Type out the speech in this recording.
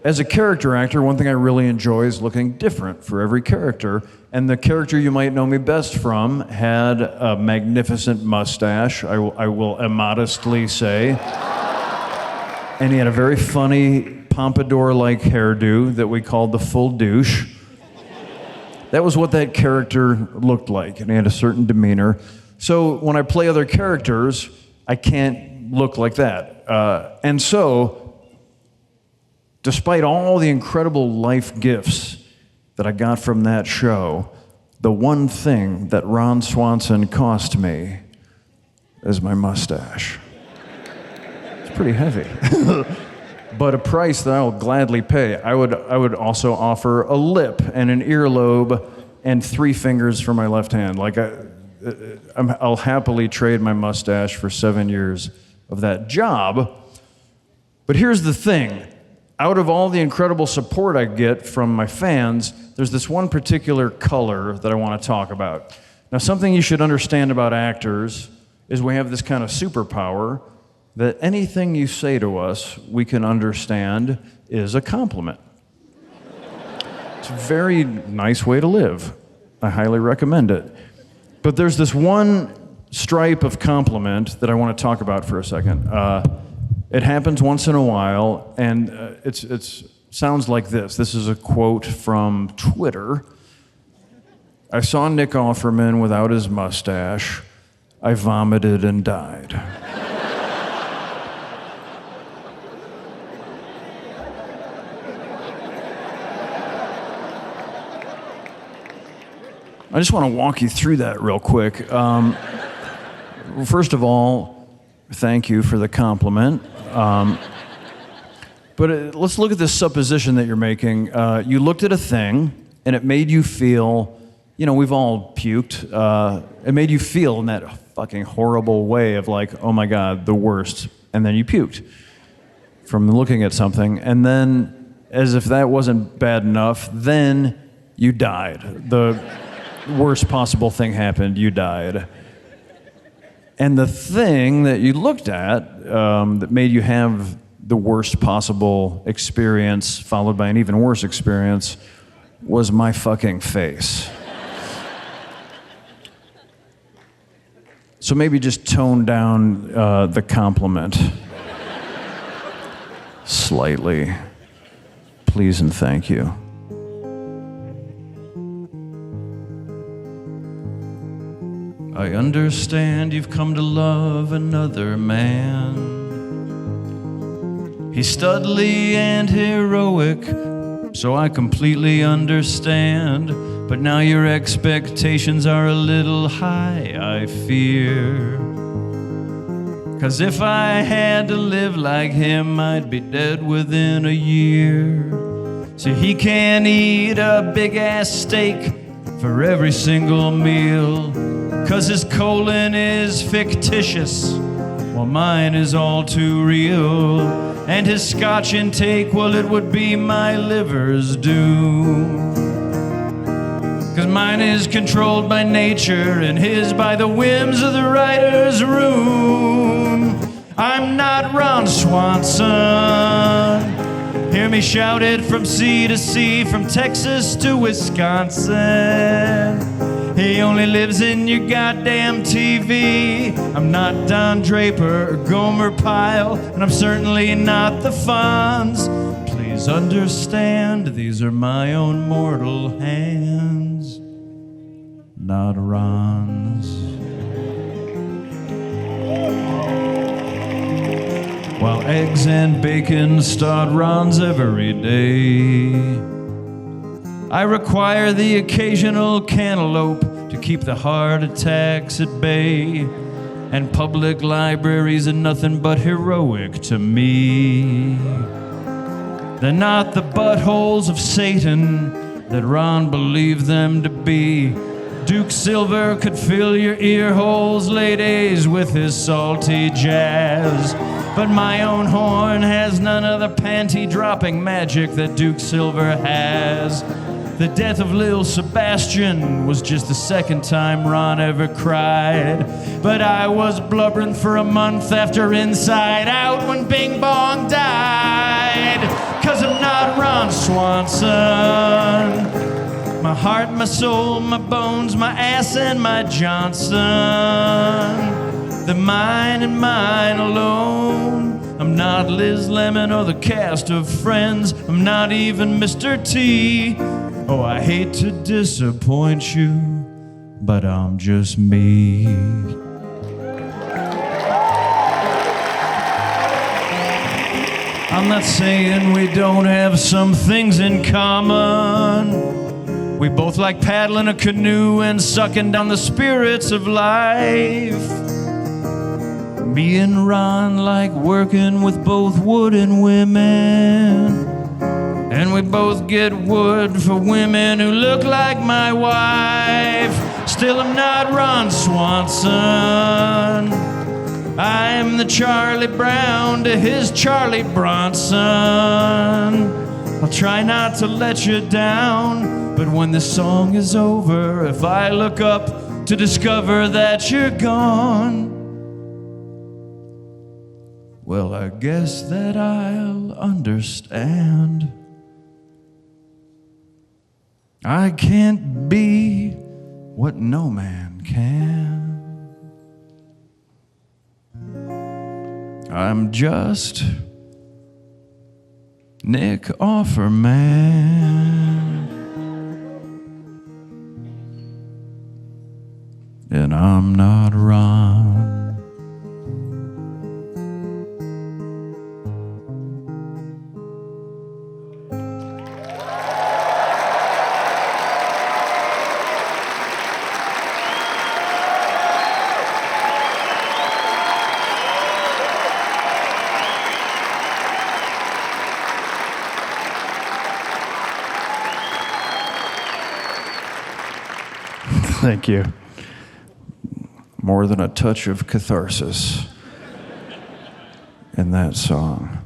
as a character actor, one thing I really enjoy is looking different for every character. And the character you might know me best from had a magnificent mustache, I will immodestly say. And he had a very funny pompadour-like hairdo that we called the full douche. That was what that character looked like, and he had a certain demeanor. So when I play other characters, I can't look like that. And so, despite all the incredible life gifts that I got from that show, the one thing that Ron Swanson cost me is my mustache. It's pretty heavy. But a price that I'll gladly pay. I would also offer a lip and an earlobe and 3 fingers for my left hand. Like I'll happily trade my mustache for 7 years of that job. But here's the thing. Out of all the incredible support I get from my fans, there's this one particular color that I want to talk about. Now, something you should understand about actors is we have this kind of superpower that anything you say to us, we can understand is a compliment. It's a very nice way to live. I highly recommend it. But there's this one stripe of compliment that I want to talk about for a second. It happens once in a while, and it sounds like this. This is a quote from Twitter. I saw Nick Offerman without his mustache. I vomited and died. I just want to walk you through that real quick. First of all, thank you for the compliment. But let's look at this supposition that you're making. You looked at a thing, and it made you feel, we've all puked. It made you feel in that fucking horrible way of like, oh my God, the worst. And then you puked from looking at something. And then, as if that wasn't bad enough, then you died. The worst possible thing happened, you died. And the thing that you looked at that made you have the worst possible experience, followed by an even worse experience, was my fucking face. So maybe just tone down the compliment slightly. Please and thank you. I understand you've come to love another man. He's studly and heroic, so I completely understand. But now your expectations are a little high, I fear. 'Cause if I had to live like him, I'd be dead within a year. See, he can't eat a big-ass steak for every single meal, 'cause his colon is fictitious, while mine is all too real. And his scotch intake, well, it would be my liver's due. 'Cause mine is controlled by nature, and his by the whims of the writer's room. I'm not Ron Swanson. Hear me shout it from sea to sea, from Texas to Wisconsin. He only lives in your goddamn TV. I'm not Don Draper or Gomer Pyle, and I'm certainly not the Fonz. Please understand, these are my own mortal hands, not Ron's. While eggs and bacon start Ron's every day, I require the occasional cantaloupe to keep the heart attacks at bay. And public libraries are nothing but heroic to me. They're not the buttholes of Satan that Ron believed them to be. Duke Silver could fill your ear holes, ladies, with his salty jazz. But my own horn has none of the panty-dropping magic that Duke Silver has. The death of Lil Sebastian was just the second time Ron ever cried. But I was blubbering for a month after Inside Out when Bing Bong died. 'cause I'm not Ron Swanson. My heart, my soul, my bones, my ass, and my Johnson. They're mine and mine alone. I'm not Liz Lemon or the cast of Friends. I'm not even Mr. T. Oh, I hate to disappoint you, but I'm just me. I'm not saying we don't have some things in common. We both like paddling a canoe and sucking down the spirits of life. Me and Ron like working with both wood and women. And we both get wood for women who look like my wife. Still, I'm not Ron Swanson. I'm the Charlie Brown to his Charlie Bronson. I'll try not to let you down, but when the song is over, if I look up to discover that you're gone, well, I guess that I'll understand. I can't be what no man can. I'm just Nick Offerman, and I'm not Ron. Thank you. More than a touch of catharsis in that song.